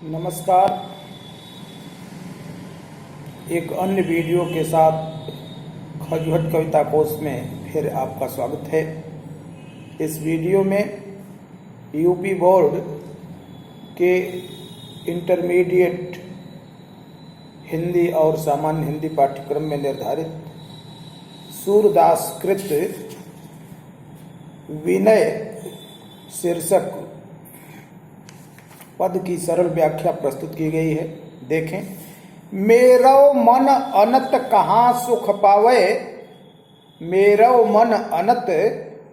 नमस्कार। एक अन्य वीडियो के साथ खजुहट कविता कोश में फिर आपका स्वागत है। इस वीडियो में यूपी बोर्ड के इंटरमीडिएट हिंदी और सामान्य हिंदी पाठ्यक्रम में निर्धारित सूरदास कृत विनय शीर्षक पद की सरल व्याख्या प्रस्तुत की गई है। देखें। मेरो मन अनत कहाँ सुख पावे, मेरो मन अनत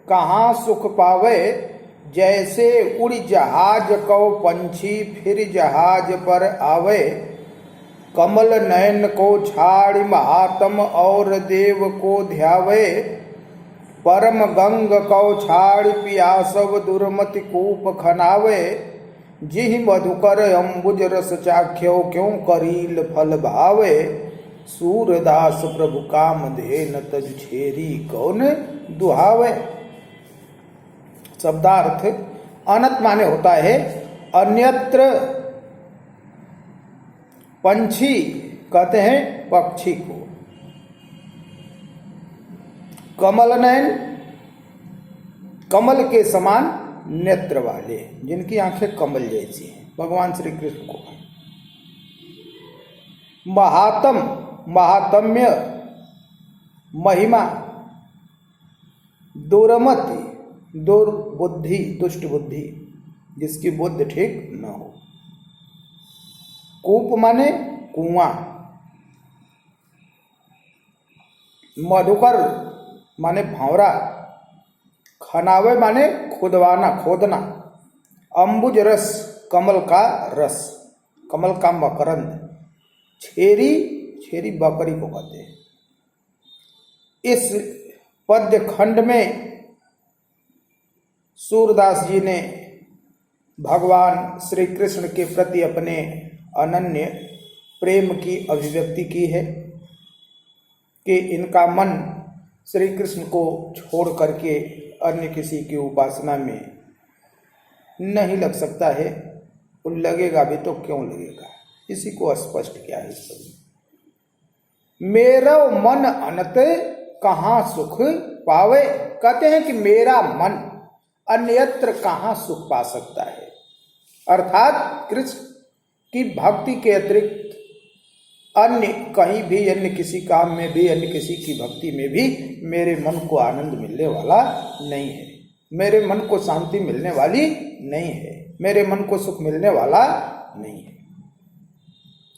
कहाँ सुख पावे, जैसे उड़ जहाज को पंछी फिर जहाज पर आवे। कमल नयन को छाड़ महात्म और देव को ध्यावे, परम गंग को छाड़ पियासव दुर्मति कूप खनावे। जिहि मधुकर अम्बुज रस चाख्यो क्यों करील फल भावे। सूरदास प्रभु काम धेन तज छेरी कौन दुहावे। शब्दार्थ अनत माने होता है अन्यत्र। पंछी कहते हैं पक्षी को। कमल नयन कमल के समान नेत्र वाले, जिनकी आंखें कमल जैसी हैं, भगवान श्री कृष्ण को। महात्म महात्म्य महिमा, दुर्मति दुर्बुद्धि दुष्ट बुद्धि, जिसकी बुद्धि ठीक न हो। कूप माने कुआं, मधुकर माने भंवरा, खनावे माने खुदवाना खोदना, अम्बुज रस कमल का रस, कमल का मकरंद, छेरी छेरी बकरी को कहते हैं। इस पद्य खंड में सूरदास जी ने भगवान श्री कृष्ण के प्रति अपने अनन्य प्रेम की अभिव्यक्ति की है कि इनका मन श्री कृष्ण को छोड़ करके अन्य किसी की उपासना में नहीं लग सकता है। और लगेगा भी तो क्यों लगेगा, इसी को स्पष्ट किया है इस पद। मेरा मन अनत कहाँ सुख पावे, कहते हैं कि मेरा मन अन्यत्र कहाँ सुख पा सकता है। अर्थात कृष्ण की भक्ति के अतिरिक्त अन्य कहीं भी, अन्य किसी काम में भी, अन्य किसी की भक्ति में भी मेरे मन को आनंद मिलने वाला नहीं है, मेरे मन को शांति मिलने वाली नहीं है, मेरे मन को सुख मिलने वाला नहीं है।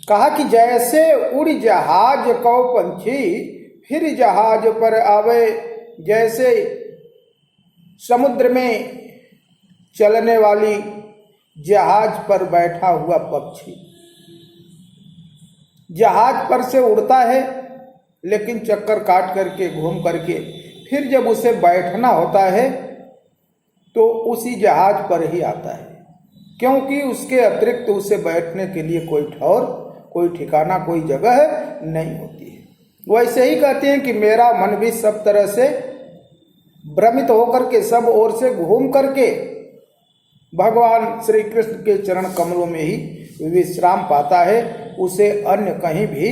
कहा कि जैसे उड़ जहाज को पंछी फिर जहाज पर आवे, जैसे समुद्र में चलने वाली जहाज पर बैठा हुआ पक्षी जहाज पर से उड़ता है, लेकिन चक्कर काट करके घूम करके फिर जब उसे बैठना होता है तो उसी जहाज पर ही आता है, क्योंकि उसके अतिरिक्त उसे बैठने के लिए कोई ठौर, कोई ठिकाना, कोई जगह नहीं होती है। वैसे ही कहते हैं कि मेरा मन भी सब तरह से भ्रमित होकर के, सब ओर से घूम करके भगवान श्री कृष्ण के चरण कमलों में ही विश्राम पाता है, उसे अन्य कहीं भी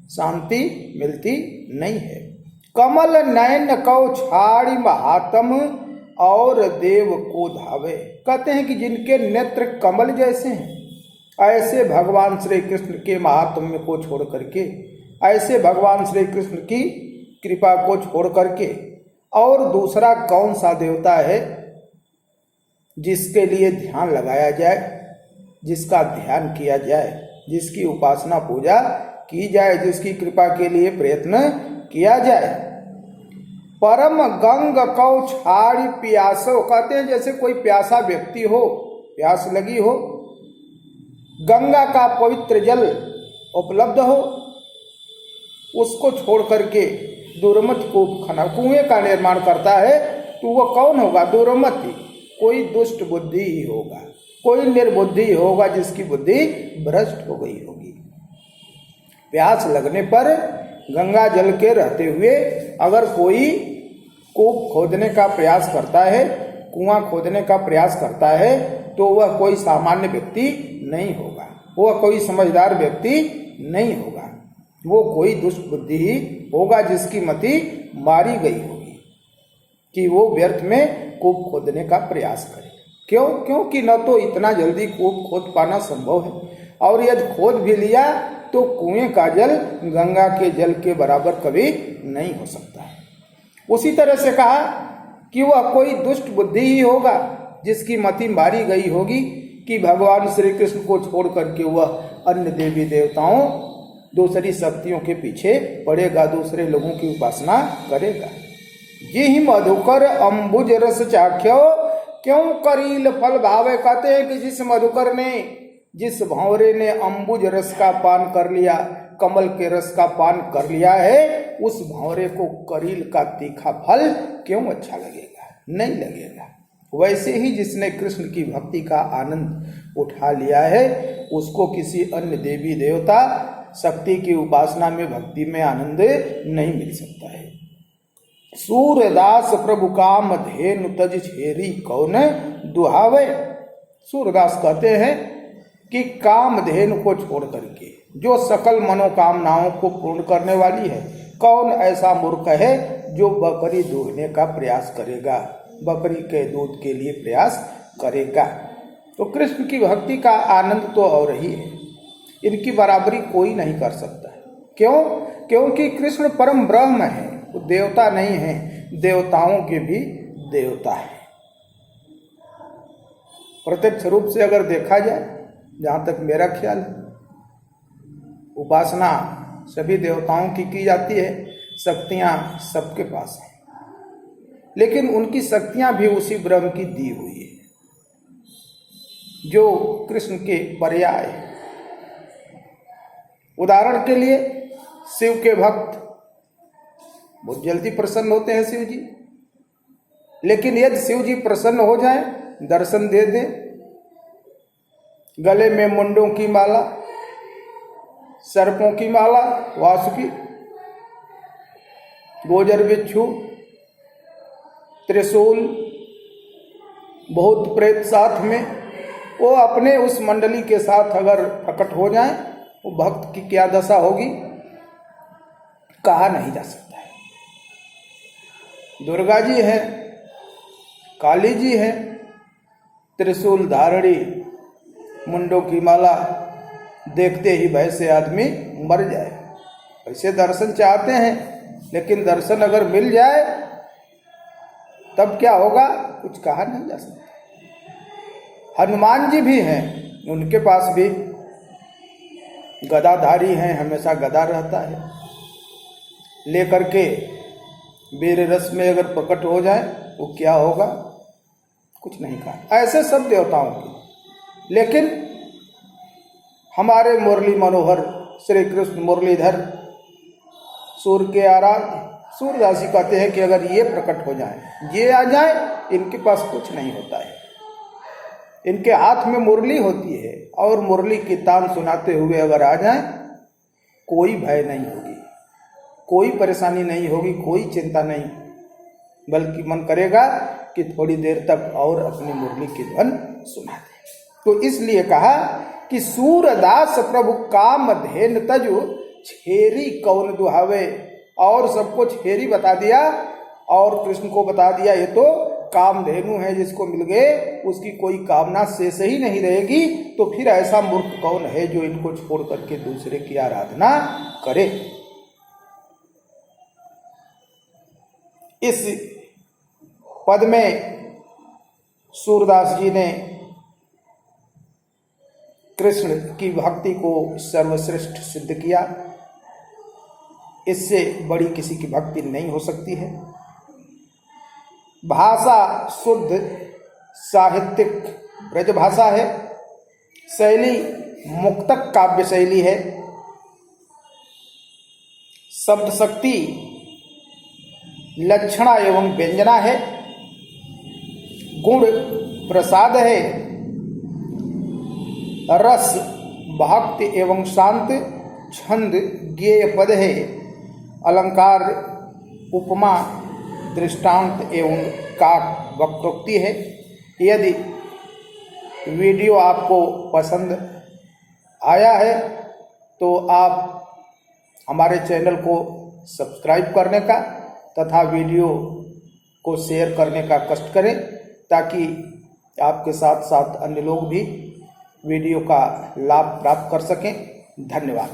शांति मिलती नहीं है। कमल नयन को छाड़ी महात्म और देव को धावे, कहते हैं कि जिनके नेत्र कमल जैसे हैं, ऐसे भगवान श्री कृष्ण के महात्म्य को छोड़ करके, ऐसे भगवान श्री कृष्ण की कृपा को छोड़ करके और दूसरा कौन सा देवता है जिसके लिए ध्यान लगाया जाए, जिसका ध्यान किया जाए, जिसकी उपासना पूजा की जाए, जिसकी कृपा के लिए प्रयत्न किया जाए। परम गंग को छाड़ी प्यासो, कहते हैं जैसे कोई प्यासा व्यक्ति हो, प्यास लगी हो, गंगा का पवित्र जल उपलब्ध हो, उसको छोड़ करके दुर्मत कूप खना, कुएं का निर्माण करता है, तो वह कौन होगा? दुर्मति, कोई दुष्ट बुद्धि ही होगा, कोई निर्बुद्धि होगा, जिसकी बुद्धि भ्रष्ट हो गई होगी। प्यास लगने पर गंगा जल के रहते हुए अगर कोई कूप खोदने का प्रयास करता है, कुआं खोदने का प्रयास करता है, तो वह कोई सामान्य व्यक्ति नहीं होगा। वह कोई समझदार व्यक्ति नहीं होगा, वो कोई दुष्ट बुद्धि ही होगा जिसकी मति मारी गई होगी कि वो व्यर्थ में कूप खोदने का प्रयास करे। क्यों? क्योंकि न तो इतना जल्दी कूप खोद पाना संभव है, और यदि खोद भी लिया तो कुएं का जल गंगा के जल के बराबर कभी नहीं हो सकता है। उसी तरह से कहा कि वह कोई दुष्ट बुद्धि ही होगा जिसकी मति मारी गई होगी कि भगवान श्री कृष्ण को छोड़ करके वह अन्य देवी देवताओं, दूसरी शक्तियों के पीछे पड़ेगा, दूसरे लोगों की उपासना करेगा। ये ही मधुकर अंबुज रस चाख्यो क्यों करील फल भावे। कहते हैं कि जिस मधुकर ने, जिस भंवरे ने अंबुज रस का पान कर लिया, कमल के रस का पान कर लिया है, उस भंवरे को करील का तीखा फल क्यों अच्छा लगेगा? नहीं लगेगा। वैसे ही जिसने कृष्ण की भक्ति का आनंद उठा लिया है, उसको किसी अन्य देवी देवता शक्ति की उपासना में, भक्ति में आनंद नहीं मिल सकता है। सूरदास प्रभु काम धेनु तज छेरी कौन दुहावे। सूरदास कहते हैं कि काम धेनु को छोड़ करके जो सकल मनोकामनाओं को पूर्ण करने वाली है, कौन ऐसा मूर्ख है जो बकरी दूहने का प्रयास करेगा, बकरी के दूध के लिए प्रयास करेगा। तो कृष्ण की भक्ति का आनंद तो और ही है, इनकी बराबरी कोई नहीं कर सकता है। क्यों? क्योंकि कृष्ण परम ब्रह्म है, वो देवता नहीं है, देवताओं के भी देवता है। प्रत्यक्ष रूप से अगर देखा जाए, जहाँ तक मेरा ख्याल है, उपासना सभी देवताओं की जाती है, शक्तियाँ सबके पास हैं, लेकिन उनकी शक्तियाँ भी उसी ब्रह्म की दी हुई है जो कृष्ण के पर्याय है। उदाहरण के लिए शिव के भक्त बहुत जल्दी प्रसन्न होते हैं शिव जी, लेकिन यदि शिव जी प्रसन्न हो जाए, दर्शन दे दे, गले में मुंडों की माला, सर्पों की माला, वासुकी, गोजर बिच्छू, त्रिशूल, बहुत प्रेत साथ में, वो अपने उस मंडली के साथ अगर प्रकट हो जाए, वो भक्त की क्या दशा होगी कहा नहीं जा सकता है। दुर्गा जी है, काली जी है, त्रिशूल धारणी, मुंडों की माला, देखते ही भय से आदमी मर जाए। वैसे दर्शन चाहते हैं, लेकिन दर्शन अगर मिल जाए तब क्या होगा कुछ कहा नहीं जा सकता। हनुमान जी भी हैं, उनके पास भी गदाधारी हैं, हमेशा गदा रहता है, लेकर के वीर रस में अगर प्रकट हो जाए वो क्या होगा कुछ नहीं कहा। ऐसे सब देवताओं की, लेकिन हमारे मुरली मनोहर श्री कृष्ण मुरलीधर सूर्य के आराध्य सूर्यदास जी कहते हैं कि अगर ये प्रकट हो जाए, ये आ जाए, इनके पास कुछ नहीं होता है। इनके हाथ में मुरली होती है और मुरली की तान सुनाते हुए अगर आ जाए, कोई भय नहीं होगी, कोई परेशानी नहीं होगी, कोई चिंता नहीं, बल्कि मन करेगा कि थोड़ी देर तक और अपनी मुरली की धुन सुना दे। तो इसलिए कहा कि सूरदास प्रभु काम धेन तजु छेरी कौन दुहावे, और सबको छेरी बता दिया और कृष्ण को बता दिया ये तो कामधेनु है, जिसको मिल गए उसकी कोई कामना शेष ही नहीं रहेगी। तो फिर ऐसा मूर्ख कौन है जो इनको छोड़ करके दूसरे की आराधना करे। इस पद में सूरदास जी ने कृष्ण की भक्ति को सर्वश्रेष्ठ सिद्ध किया। इससे बड़ी किसी की भक्ति नहीं हो सकती है। भाषा शुद्ध साहित्यिक ब्रज भाषा है, शैली मुक्तक काव्य शैली है, शब्द शक्ति लक्षणा एवं व्यंजना है, गुण प्रसाद है, रस भक्ति एवं शांत, छंद गेय पद है, अलंकार उपमा दृष्टांत एवं काक वक्रोक्ति है। यदि वीडियो आपको पसंद आया है तो आप हमारे चैनल को सब्सक्राइब करने का तथा वीडियो को शेयर करने का कष्ट करें, ताकि आपके साथ साथ अन्य लोग भी वीडियो का लाभ प्राप्त कर सकें। धन्यवाद।